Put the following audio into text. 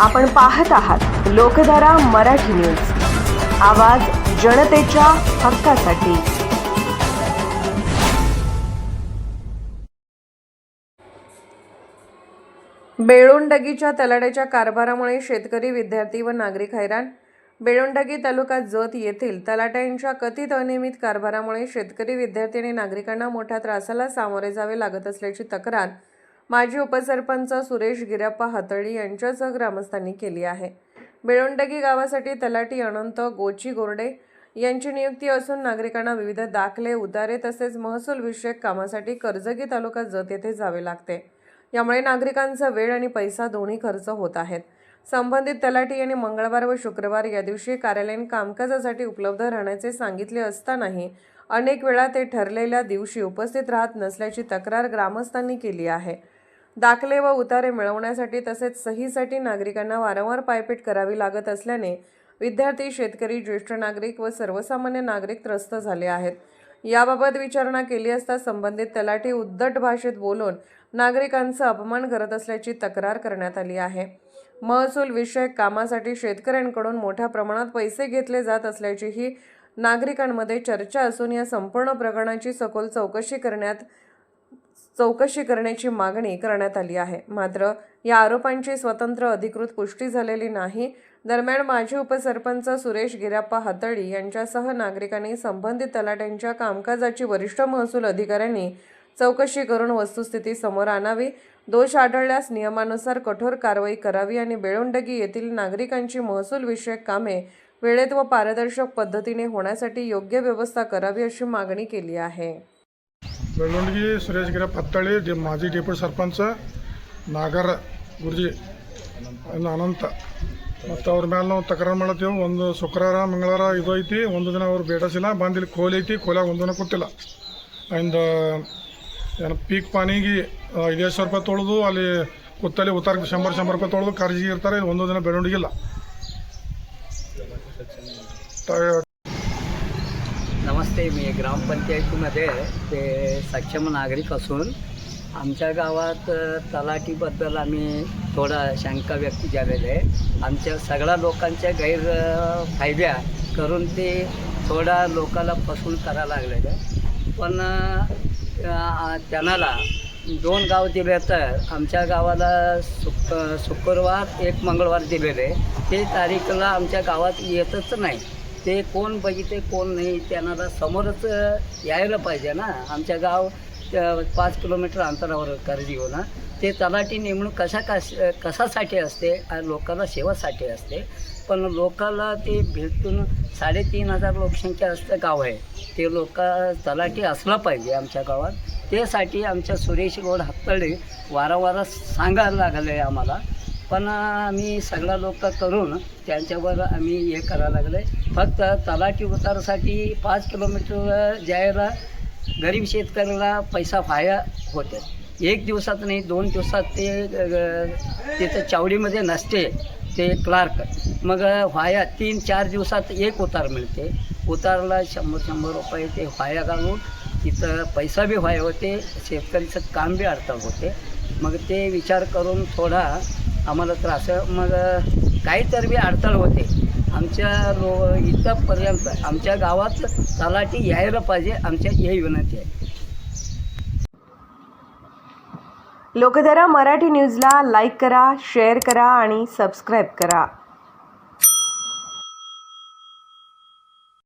आपण पाहत आहात लोकधारा मराठी न्यूज, आवाज जनतेच्या हक्कासाठी। बेळुंडगीच्या तलाट्याच्या कारभारामुळे शेतकरी, विद्यार्थी व नागरिक हैराण। बेळुंडगी तालुका जत येथील तलाट्यांच्या कथित अनियमित कारभारामुळे शेतकरी, विद्यार्थी आणि नागरिकांना मोठ्या त्रासाला सामोरे जावे लागत असल्याची तक्रार माजी उपसरपंच सुरेश गिराप्पा हातळी यांच्यासह ग्रामस्थांनी केली आहे। बेळुंडगी गावासाठी तलाठी अनंत गोची गोरडे यांची नियुक्ती असून नागरिकांना विविध दाखले, उतारे तसेच महसूल विषयक कामासाठी कर्जगी तालुका जत येथे जावे लागते। यामुळे नागरिकांचा वेळ आणि पैसा दोन्ही खर्च होत आहेत। संबंधित तलाठी यांनी मंगळवार व शुक्रवार या दिवशी कार्यालयीन कामकाजासाठी उपलब्ध राहण्याचे सांगितले असतानाही अनेक वेळा ते ठरलेल्या दिवशी उपस्थित राहत नसल्याची तक्रार ग्रामस्थांनी केली आहे। दाखले व उतारे मिळवण्यासाठी तसेच सहीसाठी नागरिकांना वारंवार पायपीट करावी लागत असल्याने विद्यार्थी, शेतकरी, ज्येष्ठ नागरिक व सर्वसामान्य नागरिक त्रस्त झाले आहेत। याबाबत विचारणा केली असता संबंधित तलाठी उद्धट भाषेत बोलून नागरिकांचा अपमान करत असल्याची तक्रार करण्यात आली आहे। महसूल विषयक कामासाठी शेतकऱ्यांकडून मोठ्या प्रमाणात पैसे घेतले जात असल्याचीही नागरिकांमध्ये चर्चा असून या संपूर्ण प्रकरणाची सखोल चौकशी करण्याची मागणी करण्यात आली आहे। मात्र या आरोपांची स्वतंत्र अधिकृत पुष्टी झालेली नाही। दरम्यान माजी उपसरपंच सुरेश गिराप्पा हातळी यांच्यासह नागरिकांनी संबंधित तलाट्यांच्या कामकाजाची वरिष्ठ महसूल अधिकाऱ्यांनी चौकशी करून वस्तुस्थिती समोर आणावी, दोष आढळल्यास नियमानुसार कठोर कारवाई करावी आणि बेळुंडगी येथील नागरिकांची महसूल विषयक कामे वेळेत व पारदर्शक पद्धतीने होण्यासाठी योग्य व्यवस्था करावी अशी मागणी केली आहे। बेळुंडगी सुरेश गिराप्पा हातळी जे माजी डेप्युटी सरपंच ನಾಗರ ಗುರುಜಿ ಅನಂತ ಮತ್ತು ಅವ್ರ ಮೇಲೆ ನಾವು ತಕರಾರು ಮಾಡತ್ತೀವಿ। ಒಂದು ಶುಕ್ರವಾರ ಮಂಗಳವಾರ ಇದು ಐತಿ, ಒಂದು ದಿನ ಅವ್ರು ಬೇಡಸಿಲ್ಲ, ಬಂದು ಇಲ್ಲಿ ಕೋಲಿ ಐತಿ, ಕೋಲಾಗ ಒಂದು ದಿನ ಕೂತಿಲ್ಲ। ಅಂಡ್ ಏನು ಪೀಕ್ ಪಾನಿಗೆ 5,000 ರೂಪಾಯಿ ತೊಳೆದು ಅಲ್ಲಿ ಕೂತಲ್ಲಿ ಉತ್ತಾರಕ್ಕೆ 100 ರೂಪಾಯಿ ತೊಳೆದು ಖರ್ಚಿಗೆ ಇರ್ತಾರೆ, ಒಂದು ದಿನ ಬೆಳವಣಿಗಿಲ್ಲ। नमस्ते, मी ग्रामपंचायतीमध्ये ते सक्षम नागरिक असून आमच्या गावात तलाठीबद्दल आम्ही थोडा शंका व्यक्त केलेली आहे। आमच्या सगळ्या लोकांच्या गैरफायद्या करून ते थोडा लोकाला फसवून करायला लागलेलं आहे। पण त्यांना 2 गाव दिले तर आमच्या गावाला शुक्रवार एक मंगळवार दिलेले, ते तारीखला आमच्या गावात येतच नाही। ते कोण बघिते कोण नाही, त्यांना समोरच यायला पाहिजे ना। आमच्या गाव 5 किलोमीटर अंतरावर कर्जी हो ना। ते तलाठी नेमणूक कशासाठी असते? लोकांना सेवासाठी असते। पण लोकाला ते भेटून 3,500 लोकसंख्या असतं गाव आहे, ते लोक तलाठी असला पाहिजे आमच्या गावात। त्यासाठी आमच्या सुरेश गौड हातळी वारंवार सांगायला लागले आम्हाला, पण आम्ही सगळा लोक करून त्यांच्यावर आम्ही हे करायला लागले। फक्त तलाठी उतारासाठी 5 किलोमीटर जायला गरीब शेतकऱ्याला पैसा फाया होते। 1 दिवसात नाही 2 दिवसात ते तिथं चावडीमध्ये नसते ते क्लार्क, मग फाया 3-4 दिवसात एक उतार मिळते। उतारला 100 रुपये ते फाया घालून तिथं पैसा बी फाया होते, शेतकरीचं काम बी अडथळ होते। मग ते विचार करून थोडा आम्हाला त्रास, मग काहीतरी बी अडथळ होते आमच्या इथंपर्यंत। आमच्या गावात तलाठी यायला पाहिजे, आमच्या ही विनंती आहे। लोकधारा मराठी न्यूजला लाईक करा, शेअर करा आणि सबस्क्राईब करा।